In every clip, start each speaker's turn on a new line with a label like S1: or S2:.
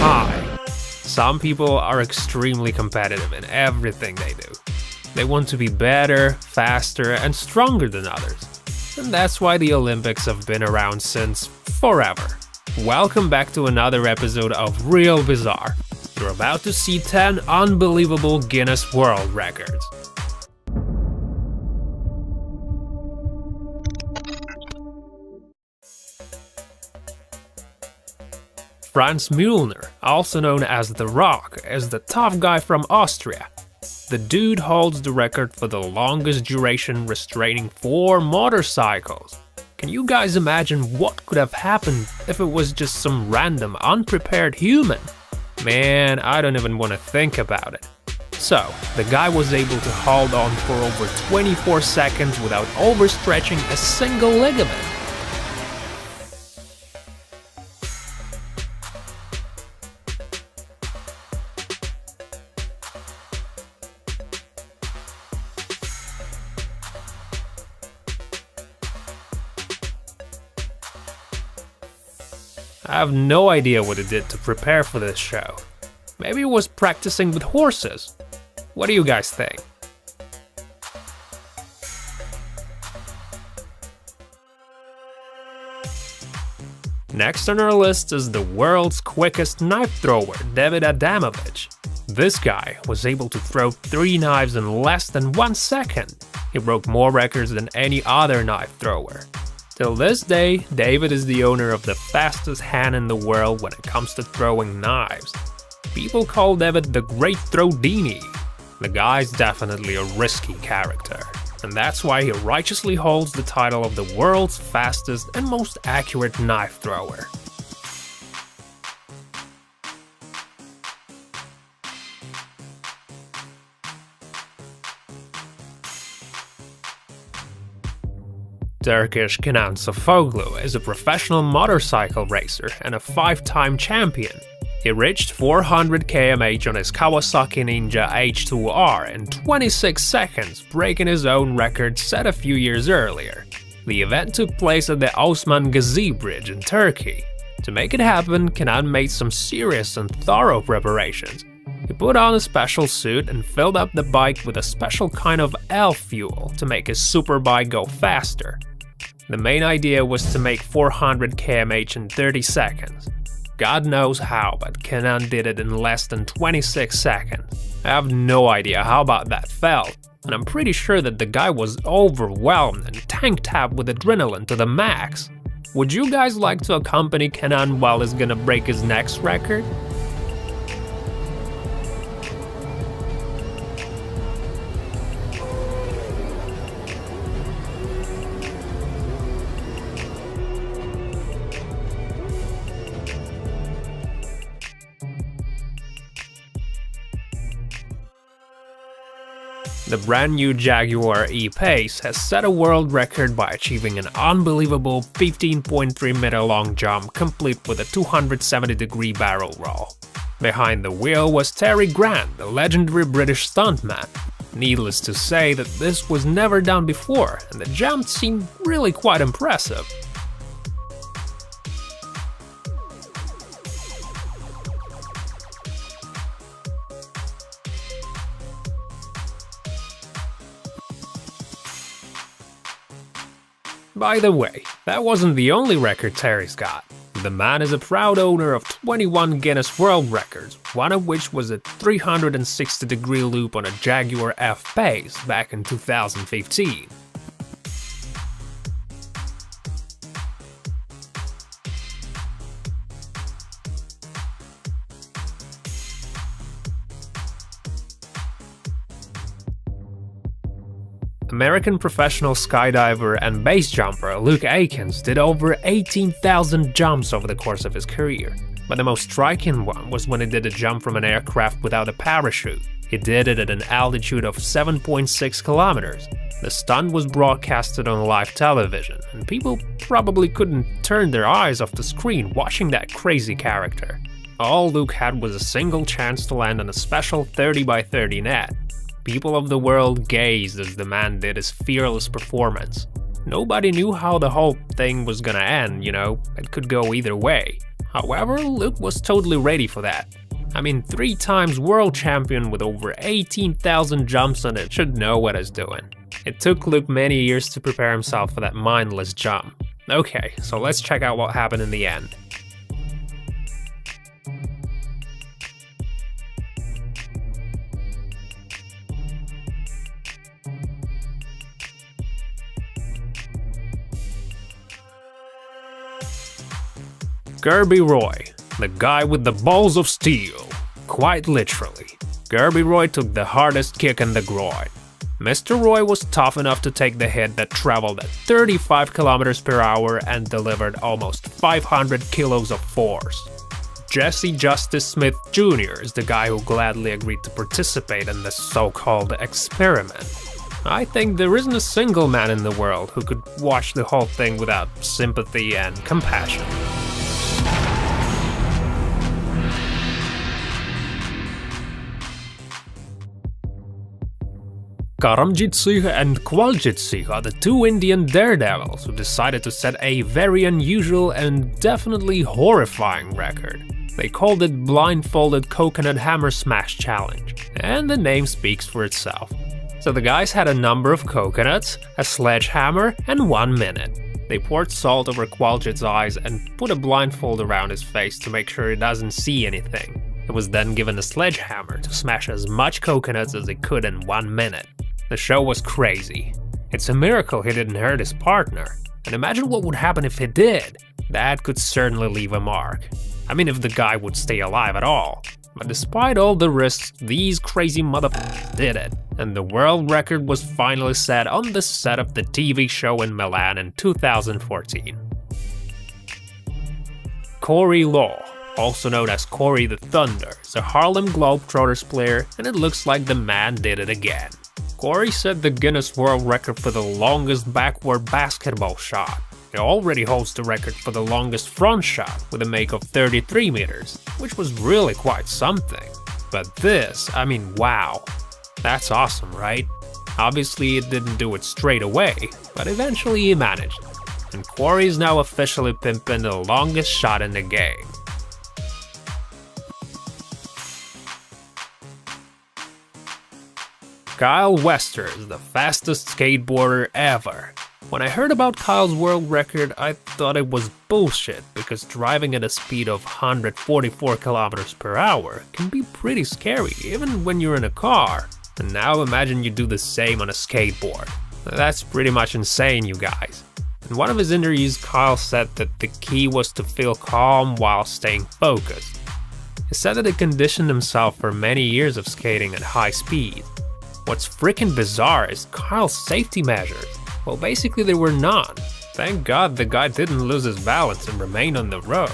S1: high. Some people are extremely competitive in everything they do. They want to be better, faster, and stronger than others. And that's why the Olympics have been around since forever. Welcome back to another episode of Real Bizarre. You're about to see 10 unbelievable Guinness World Records. Franz Müllner, also known as The Rock, is the tough guy from Austria. The dude holds the record for the longest duration restraining 4 motorcycles. Can you guys imagine what could have happened if it was just some random, unprepared human? Man, I don't even want to think about it. So, the guy was able to hold on for over 24 seconds without overstretching a single ligament. I have no idea what he did to prepare for this show. Maybe he was practicing with horses. What do you guys think? Next on our list is the world's quickest knife thrower, David Adamovich. This guy was able to throw 3 knives in less than 1 second. He broke more records than any other knife thrower. Till this day, David is the owner of the fastest hand in the world when it comes to throwing knives. People call David the Great Throwdini. The guy's definitely a risky character, and that's why he righteously holds the title of the world's fastest and most accurate knife thrower. Turkish Kenan Sofoglu is a professional motorcycle racer and a 5-time champion. He reached 400 km/h on his Kawasaki Ninja H2R in 26 seconds, breaking his own record set a few years earlier. The event took place at the Osman Gazi Bridge in Turkey. To make it happen, Kenan made some serious and thorough preparations. He put on a special suit and filled up the bike with a special kind of elf fuel to make his superbike go faster. The main idea was to make 400 km/h in 30 seconds. God knows how, but Kenan did it in less than 26 seconds. I have no idea how about that felt, and I'm pretty sure that the guy was overwhelmed and tank-tapped with adrenaline to the max. Would you guys like to accompany Kenan while he's gonna break his next record? The brand new Jaguar E-Pace has set a world record by achieving an unbelievable 15.3-meter long jump complete with a 270-degree barrel roll. Behind the wheel was Terry Grant, the legendary British stuntman. Needless to say that this was never done before, and the jump seemed really quite impressive. By the way, that wasn't the only record Terry's got. The man is a proud owner of 21 Guinness World Records, one of which was a 360-degree loop on a Jaguar F-Pace back in 2015. American professional skydiver and base jumper Luke Akins did over 18,000 jumps over the course of his career, but the most striking one was when he did a jump from an aircraft without a parachute. He did it at an altitude of 7.6 kilometers. The stunt was broadcasted on live television, and people probably couldn't turn their eyes off the screen watching that crazy character. All Luke had was a single chance to land on a special 30x30 net. People of the world gazed as the man did his fearless performance. Nobody knew how the whole thing was gonna end, you know, it could go either way. However, Luke was totally ready for that. I mean, 3 times world champion with over 18,000 jumps on it should know what he's doing. It took Luke many years to prepare himself for that mindless jump. Okay, so let's check out what happened in the end. Gerby Roy, the guy with the balls of steel. Quite literally. Gerby Roy took the hardest kick in the groin. Mr. Roy was tough enough to take the hit that traveled at 35 km per hour and delivered almost 500 kilos of force. Jesse Justice Smith Jr. is the guy who gladly agreed to participate in this so-called experiment. I think there isn't a single man in the world who could watch the whole thing without sympathy and compassion. Karamjit Singh and Kwaljit Singh are the 2 Indian daredevils who decided to set a very unusual and definitely horrifying record. They called it Blindfolded Coconut Hammer Smash Challenge, and the name speaks for itself. So the guys had a number of coconuts, a sledgehammer, and 1 minute. They poured salt over Kwaljit's eyes and put a blindfold around his face to make sure he doesn't see anything. He was then given a sledgehammer to smash as much coconuts as he could in 1 minute. The show was crazy. It's a miracle he didn't hurt his partner. And imagine what would happen if he did. That could certainly leave a mark. I mean, if the guy would stay alive at all. But despite all the risks, these crazy motherfuckers did it. And the world record was finally set on the set of the TV show in Milan in 2014. Corey Law, also known as Corey the Thunder, is a Harlem Globetrotters player, and it looks like the man did it again. Corey set the Guinness World Record for the longest backward basketball shot. He already holds the record for the longest front shot with a make of 33 meters, which was really quite something. But this, I mean, wow. That's awesome, right? Obviously it didn't do it straight away, but eventually he managed. And Corey is now officially pimping the longest shot in the game. Kyle Wester is the fastest skateboarder ever. When I heard about Kyle's world record, I thought it was bullshit, because driving at a speed of 144 km per hour can be pretty scary, even when you're in a car. And now imagine you do the same on a skateboard. That's pretty much insane, you guys. In one of his interviews, Kyle said that the key was to feel calm while staying focused. He said that he conditioned himself for many years of skating at high speed. What's freaking bizarre is Kyle's safety measures. Well, basically there were none. Thank God the guy didn't lose his balance and remain on the road.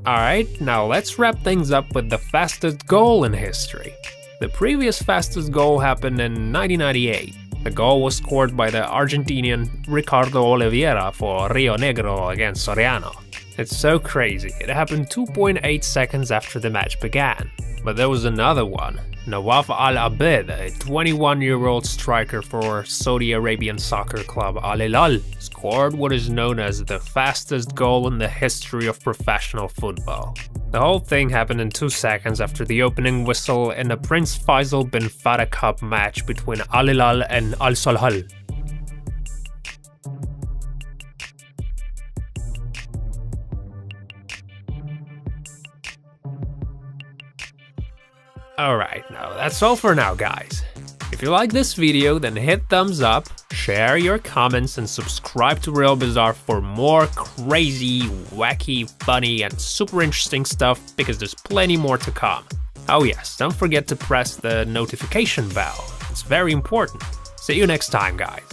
S1: Alright, now let's wrap things up with the fastest goal in history. The previous fastest goal happened in 1998. The goal was scored by the Argentinian Ricardo Oliveira for Rio Negro against Soriano. It's so crazy, it happened 2.8 seconds after the match began. But there was another one. Nawaf Al-Abed, a 21-year-old striker for Saudi Arabian soccer club Al Hilal, scored what is known as the fastest goal in the history of professional football. The whole thing happened in 2 seconds after the opening whistle in a Prince Faisal bin Fattah Cup match between Al Hilal and Al Salhal. Alright, now that's all for now, guys. If you like this video, then hit thumbs up, share your comments, and subscribe to Real Bizarre for more crazy, wacky, funny, and super interesting stuff, because there's plenty more to come. Oh yes, don't forget to press the notification bell. It's very important. See you next time, guys.